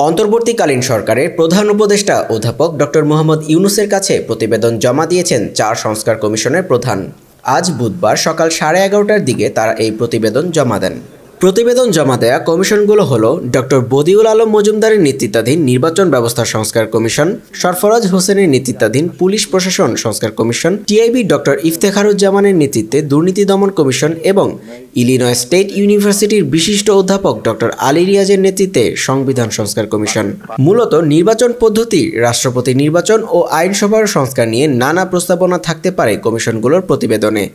অন্তর্বর্তীকালীন সরকারের প্রধান উপদেষ্টা অধ্যাপক ডক্টর মোহাম্মদ ইউনূসের কাছে প্রতিবেদন জমা দিয়েছেন ৪ সংস্কার কমিশনের প্রধান। আজ বুধবার সকাল 11:30টার দিকে তারা এই প্রতিবেদন জমা দেন। প্রতিবেদন জমা দেয়া কমিশনগুলো হলো ডক্টর বদিউল আলম মজুমদারের নেতৃত্বাধীন নির্বাচন ব্যবস্থা সংস্কার কমিশন, সরফরাজ হোসেনের নেতৃত্বাধীন পুলিশ প্রশাসন সংস্কার কমিশন, টিআইবি ডক্টর ইফতেখারুজ্জামানের নেতৃত্বে দুর্নীতি দমন কমিশন এবং ইলিনয় স্টেট ইউনিভার্সিটির বিশিষ্ট অধ্যাপক ডক্টর আলী রিয়াজের নেতৃত্বে সংবিধান সংস্কার কমিশন। মূলত নির্বাচন পদ্ধতি, রাষ্ট্রপতি নির্বাচন ও আইনসভার সংস্কার নিয়ে নানা প্রস্তাবনা থাকতে পারে কমিশনগুলোর প্রতিবেদনে।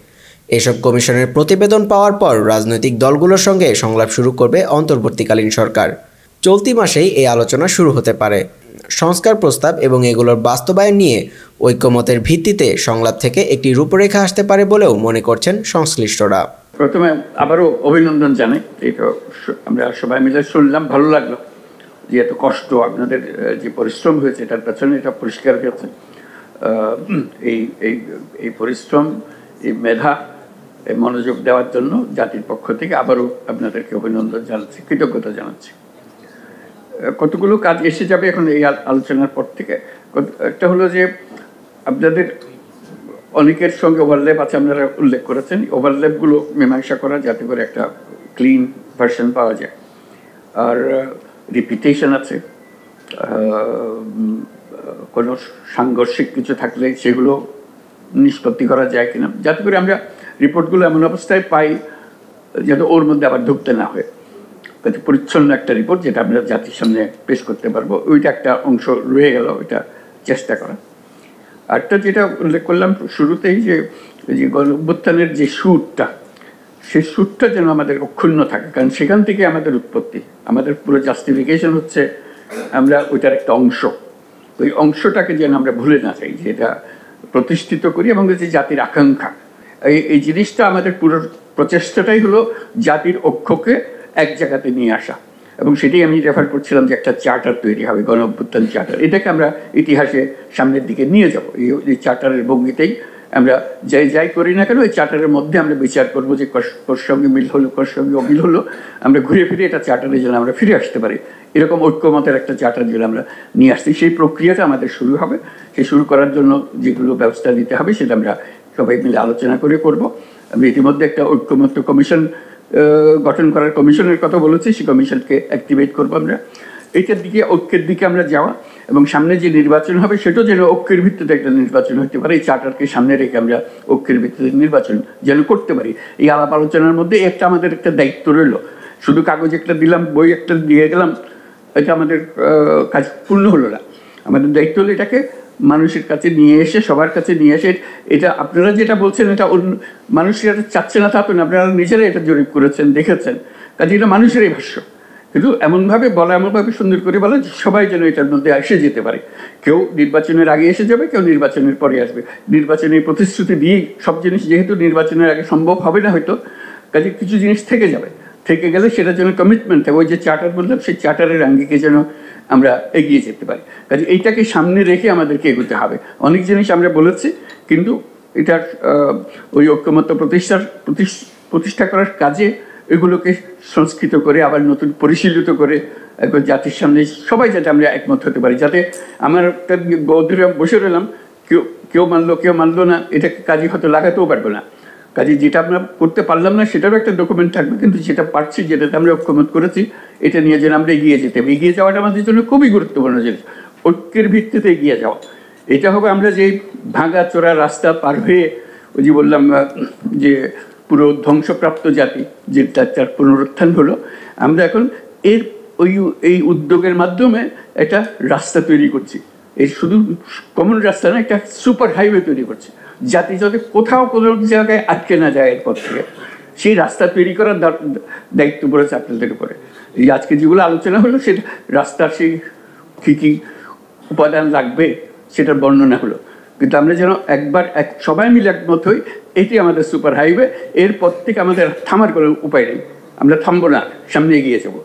এসব কমিশনের প্রতিবেদন পাওয়ার পর রাজনৈতিক দলগুলোর সঙ্গে সংলাপ শুরু করবে অন্তর্বর্তীকালীন সরকার। চলতি মাসেই এই আলোচনা শুরু হতে পারে। সংস্কার প্রস্তাব এবং এগুলোর বাস্তবায়ন নিয়ে ঐক্যমতের ভিত্তিতে সংলাপ থেকে একটি রূপরেখা আসতে পারে বলেও মনে করছেন সংশ্লিষ্টরা। প্রথমে আবারও অভিনন্দন জানাই। এটা আমরা সবাই মিলে শুনলাম, ভালো লাগলো যে এত কষ্ট আপনাদের যে পরিশ্রম হয়েছে এটার পেছনে এটা পরিষ্কার হয়েছে। এই পরিশ্রম, এই মেধা, এই মনোযোগ দেওয়ার জন্য জাতির পক্ষ থেকে আবারও আপনাদেরকে অভিনন্দন জানাচ্ছি, কৃতজ্ঞতা জানাচ্ছি। কতগুলো কাজ এসে যাবে এখন এই আলোচনার পর থেকে। একটা হলো যে আপনাদের অনেকের সঙ্গে ওভারল্যাপ আছে, আপনারা উল্লেখ করেছেন। ওভারল্যাপগুলো মীমাংসা করা যাতে করে একটা ক্লিন ভার্সন পাওয়া যায়। আর রিপিটেশন আছে, কোনো সাংঘর্ষিক কিছু থাকলে সেগুলো নিষ্পত্তি করা যায় কিনা, যাতে করে আমরা রিপোর্টগুলো এমন অবস্থায় পাই যাতে ওর মধ্যে আবার ঢুকতে না হয়। পরিচ্ছন্ন একটা রিপোর্ট যেটা আমরা জাতির সামনে পেশ করতে পারবো, ওইটা একটা অংশ রয়ে গেল, ওইটা চেষ্টা করা। আরটা যেটা উল্লেখ করলাম শুরুতেই, যে গণঅভ্যুত্থানের যে সুরটা, সেই সুরটা যেন আমাদের অক্ষুণ্ণ থাকে, কারণ সেখান থেকে আমাদের উৎপত্তি, আমাদের পুরো জাস্টিফিকেশন হচ্ছে আমরা ওইটার একটা অংশ। ওই অংশটাকে যেন আমরা ভুলে না যাই, যে এটা প্রতিষ্ঠিত করি। এবং যে জাতির আকাঙ্ক্ষা, এই জিনিসটা আমাদের পুরো প্রচেষ্টাটাই হলো জাতির ঐক্যকে এক জায়গাতে নিয়ে আসা। এবং সেটাই আমি রেফার করছিলাম যে একটা চার্টার তৈরি হবে, গণঅভ্যুত্থান চার্টার। এটাকে আমরা ইতিহাসে সামনের দিকে নিয়ে যাব। এই চার্টারের ভঙ্গিতেই আমরা যাই করি না কেন, এই চার্টারের মধ্যে আমরা বিচার করবো যে কোর সঙ্গে মিল হলো, কোর সঙ্গে অমিল হলো, আমরা ঘুরে ফিরে এটা চার্টারে যেন আমরা ফিরে আসতে পারি। এরকম ঐক্যমতের একটা চার্টার যেন আমরা নিয়ে আসছি, সেই প্রক্রিয়াটা আমাদের শুরু হবে। সেই শুরু করার জন্য যেগুলো ব্যবস্থা নিতে হবে সেটা আমরা সবাই মিলে আলোচনা করে করব। আমি ইতিমধ্যে একটা ঐক্যমত্য কমিশন গঠন করার কমিশনের কথা বলেছি, সেই কমিশনকে অ্যাক্টিভেট করবো আমরা। এইটার দিকে, ঐক্যের দিকে আমরা যাওয়া, এবং সামনে যে নির্বাচন হবে সেটাও যেন ঐক্যের ভিত্তিতে একটা নির্বাচন হতে পারে। এই চার্টারকে সামনে রেখে আমরা ঐক্যের ভিত্তিতে নির্বাচন যেন করতে পারি। এই আলাপ আলোচনার মধ্যে একটা আমাদের একটা দায়িত্ব রইল। শুধু কাগজ একটা দিলাম, বই একটা দিয়ে গেলাম, এটা আমাদের কাজ পূর্ণ হলো না। আমাদের দায়িত্ব হলো এটাকে মানুষের কাছে নিয়ে এসে, সবার কাছে নিয়ে এসে, এটা আপনারা যেটা বলছেন এটা মানুষের চাচ্ছে না তা তো না, আপনারা নিজেরাই এটা জরিপ করেছেন, দেখেছেন। কাজে এটা মানুষেরই ভাষ্য, কিন্তু এমনভাবে বলা, এমনভাবে সুন্দর করে বলা যে সবাই যেন এটার মধ্যে এসে যেতে পারে। কেউ নির্বাচনের আগে এসে যাবে, কেউ নির্বাচনের পরে আসবে। নির্বাচনের প্রতিশ্রুতি দিয়েই সব জিনিস, যেহেতু নির্বাচনের আগে সম্ভব হবে না হয়তো, কাজে কিছু জিনিস থেকে যাবে। থেকে গেলে সেটার জন্য কমিটমেন্ট থাকে। ওই যে চার্টার বললাম, সেই চার্টারের আঙ্গিকে যেন আমরা এগিয়ে যেতে পারি। কাজে এইটাকে সামনে রেখে আমাদেরকে এগোতে হবে। অনেক জিনিস আমরা বলেছি, কিন্তু এটার ওই ঐক্যমত্য প্রতিষ্ঠা করার কাজে এগুলোকে সংস্কৃত করে, আবার নতুন পরিশীলিত করে একবার জাতির সামনে সবাই যাতে আমরা একমত হতে পারি। যাতে আমার একটা বৌদ্ধরা বসে রইলাম, কেউ মানলো না, এটাকে কাজে হয়তো লাগাতেও পারবো না। কাজে যেটা আমরা করতে পারলাম না সেটারও একটা ডকুমেন্ট থাকবে, কিন্তু যেটা পারছি, যেটাতে আমরা ঐক্যমত করেছি, এটা নিয়ে যেন আমরা এগিয়ে যেতে হবে। এগিয়ে যাওয়াটা আমাদের জন্য খুবই গুরুত্বপূর্ণ জিনিস, ঐক্যের ভিত্তিতে এগিয়ে যাওয়া। এটা হবে আমরা যে ভাঙা চোরা রাস্তা পার হয়ে, ওই যে বললাম যে পুরো ধ্বংসপ্রাপ্ত জাতি, যে তার পুনরুত্থান হলো, আমরা এখন এই উদ্যোগের মাধ্যমে একটা রাস্তা তৈরি করছি। এই শুধু কমন রাস্তা না, একটা সুপার হাইওয়ে তৈরি করছি, জাতি যাতে কোথাও কোনো জায়গায় আটকে না যায় এরপর থেকে। সেই রাস্তা তৈরি করার দায়িত্ব পড়েছে আপনাদের উপরে। এই আজকে যেগুলো আলোচনা হলো, সেটা রাস্তার সেই কী উপাদান লাগবে সেটার বর্ণনা হলো, কিন্তু আমরা যেন সবাই মিলে একমত হই, এটি আমাদের সুপার হাইওয়ে। এরপর থেকে আমাদের থামার কোনো উপায় নেই, আমরা থামবো না, সামনে এগিয়ে যাবো।